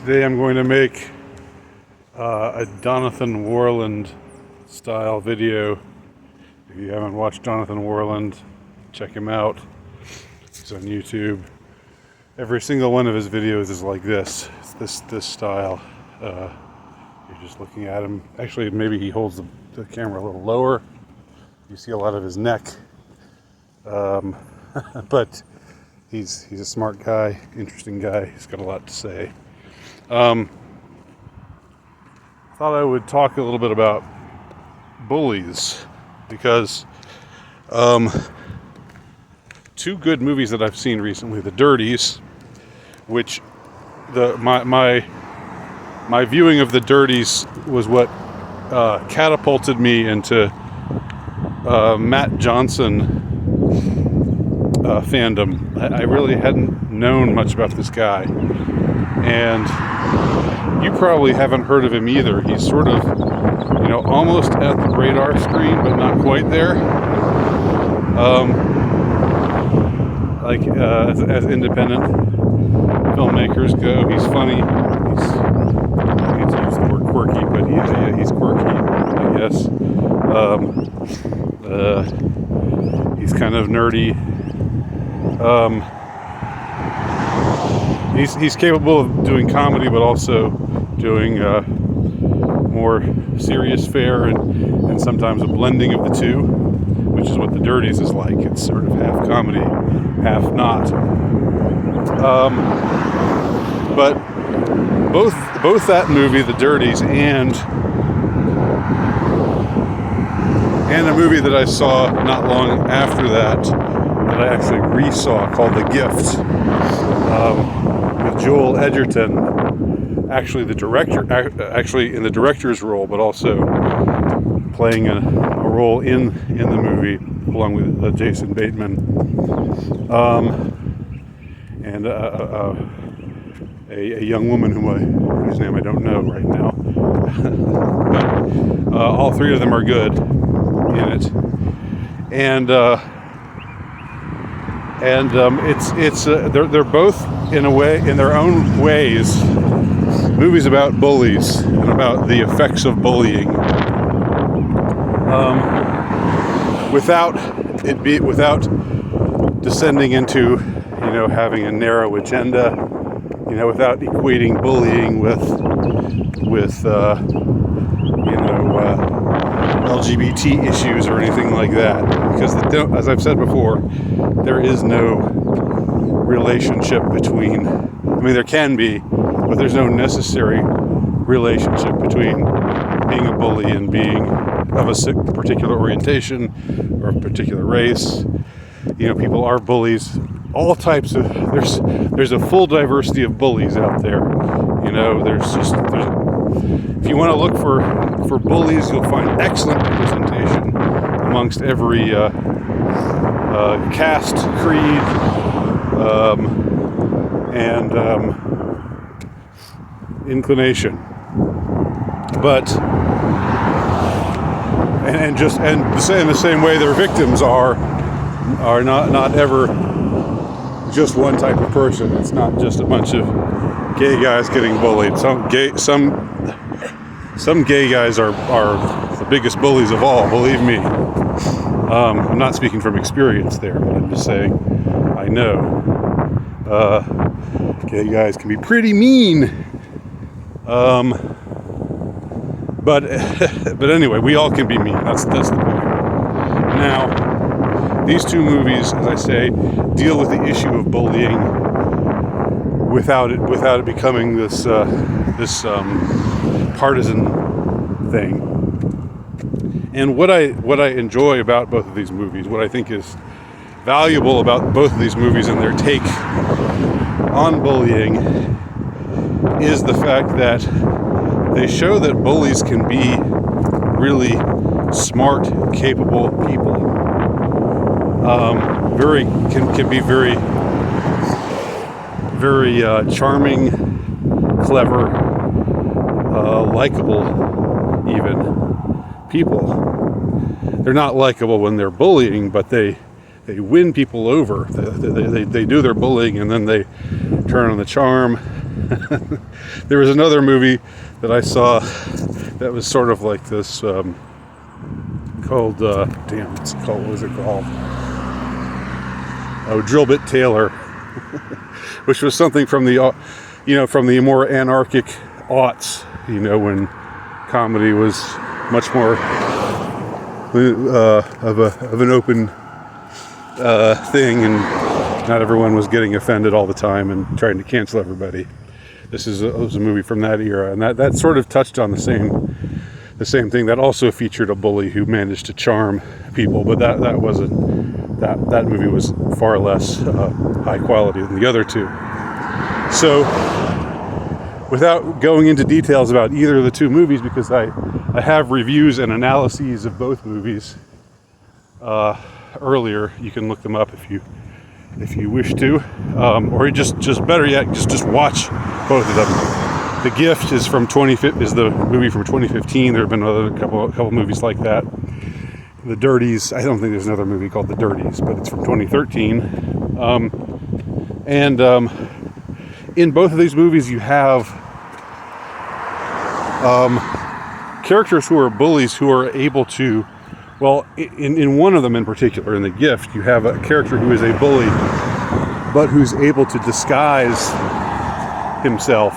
Today I'm going to make a Jonathan Warland style video. If you haven't watched Jonathan Warland, check him out. He's on YouTube. Every single one of his videos is like this. It's this style. You're just looking at him. Actually, maybe he holds the camera a little lower. You see a lot of his neck. But he's a smart guy, interesting guy. He's got a lot to say. Thought I would talk a little bit about bullies because two good movies that I've seen recently, The Dirties, which my viewing of The Dirties was what catapulted me into Matt Johnson fandom. I really hadn't known much about this guy, and you probably haven't heard of him either. He's sort of, almost at the radar screen, but not quite there. As independent filmmakers go, he's funny. I hate to use the word quirky, but he's quirky, I guess. He's kind of nerdy. He's capable of doing comedy, but also doing more serious fare and sometimes a blending of the two, which is what The Dirties is like. It's sort of half comedy, half not. But both that movie, The Dirties, and a movie that I saw not long after that I actually re-saw called The Gift, with Joel Edgerton, actually the director, actually in the director's role, but also playing a role in the movie along with Jason Bateman, and a young woman whose name I don't know right now. But all three of them are good in it, and they're both in their own ways, movies about bullies and about the effects of bullying, without descending into having a narrow agenda, without equating bullying with LGBT issues or anything like that, because as I've said before, there is no relationship between, there can be, but there's no necessary relationship between being a bully and being of a particular orientation or a particular race. People are bullies. All types of, there's a full diversity of bullies out there. If you want to look for bullies, you'll find excellent representation amongst every caste, creed, and inclination. But in the same way, their victims are not ever just one type of person. It's not just a bunch of gay guys getting bullied. Some gay guys are the biggest bullies of all, believe me. I'm not speaking from experience there, but I'm just saying I know. Gay guys can be pretty mean. But anyway, we all can be mean. That's the point. Now, these two movies, as I say, deal with the issue of bullying without it becoming this partisan thing. And what I enjoy about both of these movies, what I think is valuable about both of these movies and their take on bullying, is the fact that they show that bullies can be really smart, capable people. Can be very, very charming, clever, likable, even people. They're not likable when they're bullying, but they win people over. They do their bullying and then they turn on the charm There was another movie that I saw that was sort of like this, called, what was it called? Oh, Drillbit Taylor, which was something from the, from the more anarchic aughts, when comedy was much more of an open thing, and not everyone was getting offended all the time and trying to cancel everybody. This was a movie from that era, and that sort of touched on the same thing. That also featured a bully who managed to charm people, but that wasn't that movie was far less high quality than the other two. So, without going into details about either of the two movies, because I have reviews and analyses of both movies earlier, you can look them up if you wish to, or just better yet, just watch both of them. The Gift is the movie from 2015. There have been a couple movies like that. The Dirties, I don't think there's another movie called The Dirties, but it's from 2013. In both of these movies, you have characters who are bullies who are able to, well, in one of them in particular, in The Gift, you have a character who is a bully, but who's able to disguise himself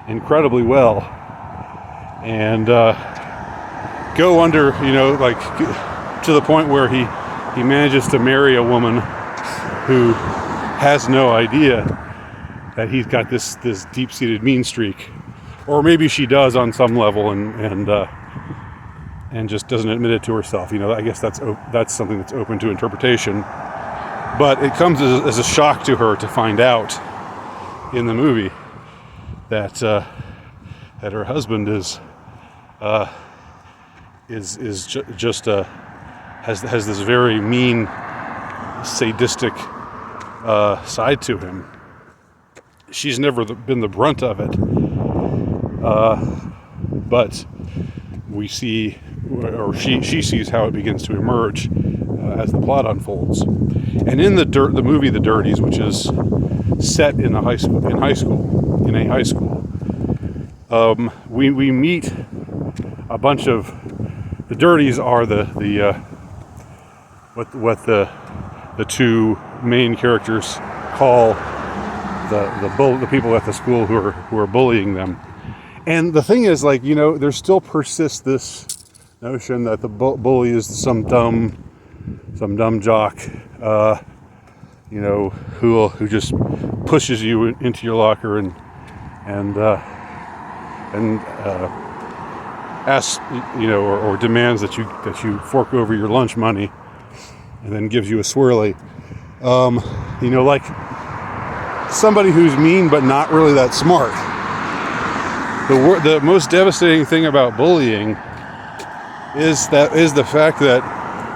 incredibly well, and go under, to the point where he manages to marry a woman who has no idea that he's got this deep-seated mean streak, or maybe she does on some level, and just doesn't admit it to herself. I guess that's something that's open to interpretation, but it comes as a shock to her to find out in the movie that her husband has this very mean, sadistic side to him. She's never been the brunt of it, but we see, or she sees how it begins to emerge as the plot unfolds. And in the movie The Dirties, which is set in a high school, we meet a bunch of the Dirties are what the two main characters call the people at the school who are bullying them. And the thing is, there still persists this notion that the bully is some dumb jock, who just pushes you into your locker and asks, or demands that you fork over your lunch money, and then gives you a swirly. Like somebody who's mean but not really that smart. The most devastating thing about bullying is the fact that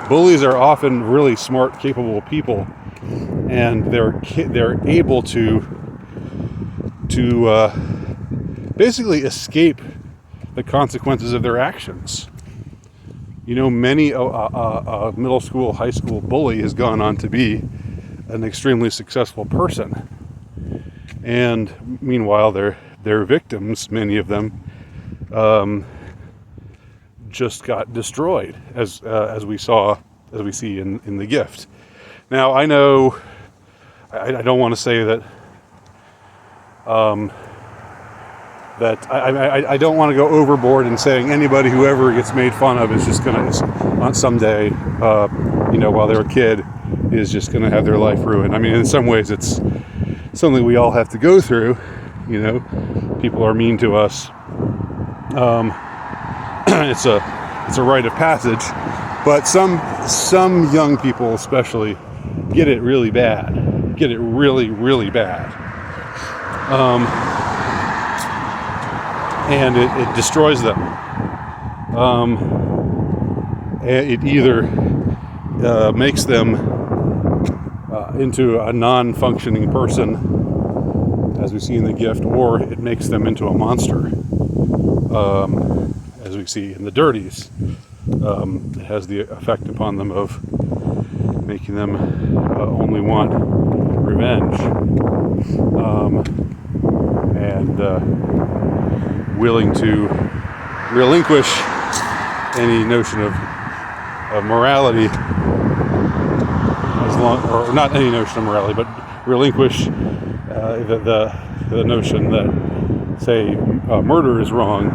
bullies are often really smart, capable people, and they're able to basically escape the consequences of their actions. Many middle school, high school bully has gone on to be an extremely successful person, and meanwhile their victims, many of them, just got destroyed, as we see in The Gift. Now, I know I don't want to say that I don't want to go overboard in saying anybody who ever gets made fun of is just going to someday, while they're a kid, is just going to have their life ruined. I mean, in some ways, it's something we all have to go through. People are mean to us. It's a rite of passage, but some young people especially get it really bad. Get it really, really bad. And it destroys them. It either makes them into a non-functioning person, as we see in The Gift, or it makes them into a monster, as we see in The Dirties. It has the effect upon them of making them only want revenge. and willing to relinquish any notion of morality, as long, or not any notion of morality, but relinquish the notion that, say, murder is wrong,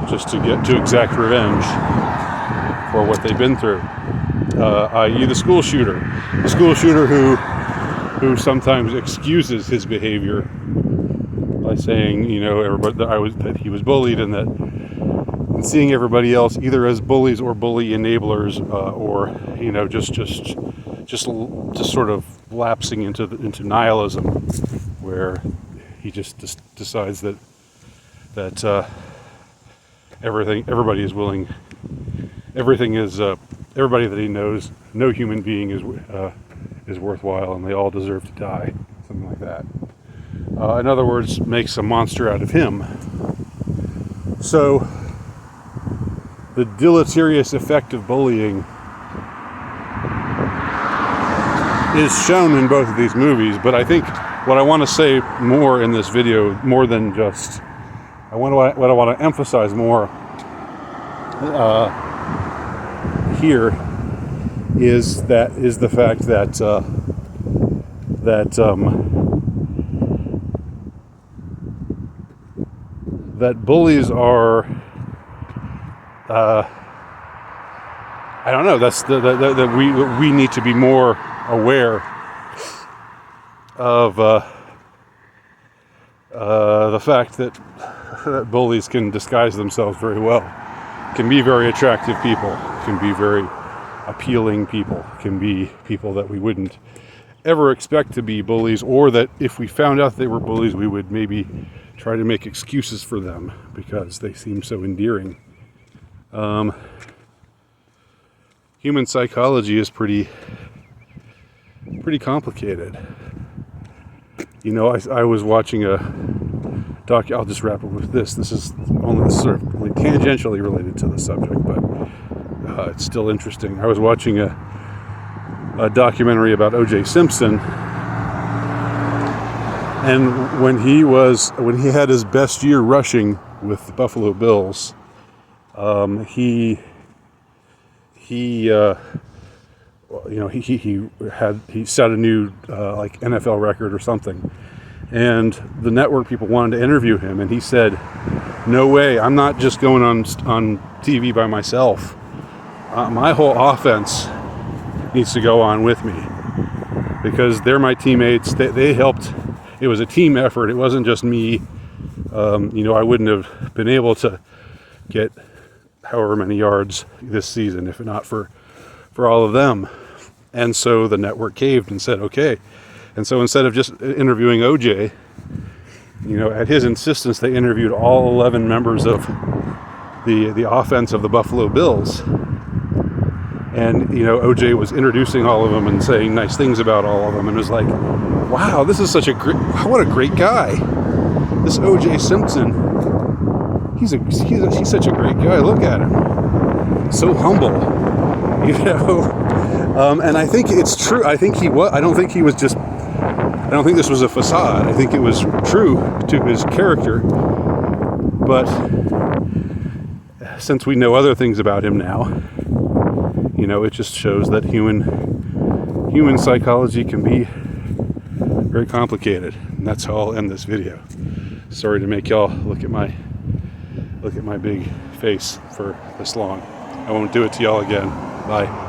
just to exact revenge for what they've been through, i.e. the school shooter who sometimes excuses his behavior by saying, everybody that he was bullied, and seeing everybody else either as bullies or bully enablers, or just sort of lapsing into nihilism, where he just decides that everybody is willing, everything is everybody that he knows, no human being is worthwhile, and they all deserve to die, something like that. In other words, makes a monster out of him. So the deleterious effect of bullying is shown in both of these movies, but I think what I want to say more in this video, more than just, what I want to emphasize more here is the fact that that bullies are, I don't know, that's that we need to be more aware of the fact that bullies can disguise themselves very well, can be very attractive people, can be very appealing people, can be people that we wouldn't ever expect to be bullies, or that if we found out they were bullies, we would maybe try to make excuses for them because they seem so endearing. Human psychology is pretty complicated. I was watching a doc. I'll just wrap up with this. This is only sort of only tangentially related to the subject, but it's still interesting. I was watching a documentary about O.J. Simpson, and when he had his best year rushing with the Buffalo Bills, he set a new like NFL record or something, and the network people wanted to interview him, and he said, "No way! I'm not just going on TV by myself. My whole offense needs to go on with me because they're my teammates. They helped. It was a team effort. It wasn't just me. I wouldn't have been able to get however many yards this season if not for all of them." And so the network caved and said, okay. And so instead of just interviewing OJ, at his insistence, they interviewed all 11 members of the offense of the Buffalo Bills. And, OJ was introducing all of them and saying nice things about all of them. And it was like, wow, this is what a great guy. This OJ Simpson, he's such a great guy. Look at him. So humble, and I think it's true. I think he was. I don't think this was a facade. I think it was true to his character. But since we know other things about him now, it just shows that human psychology can be very complicated. And that's how I'll end this video. Sorry to make y'all look at my big face for this long. I won't do it to y'all again. Bye.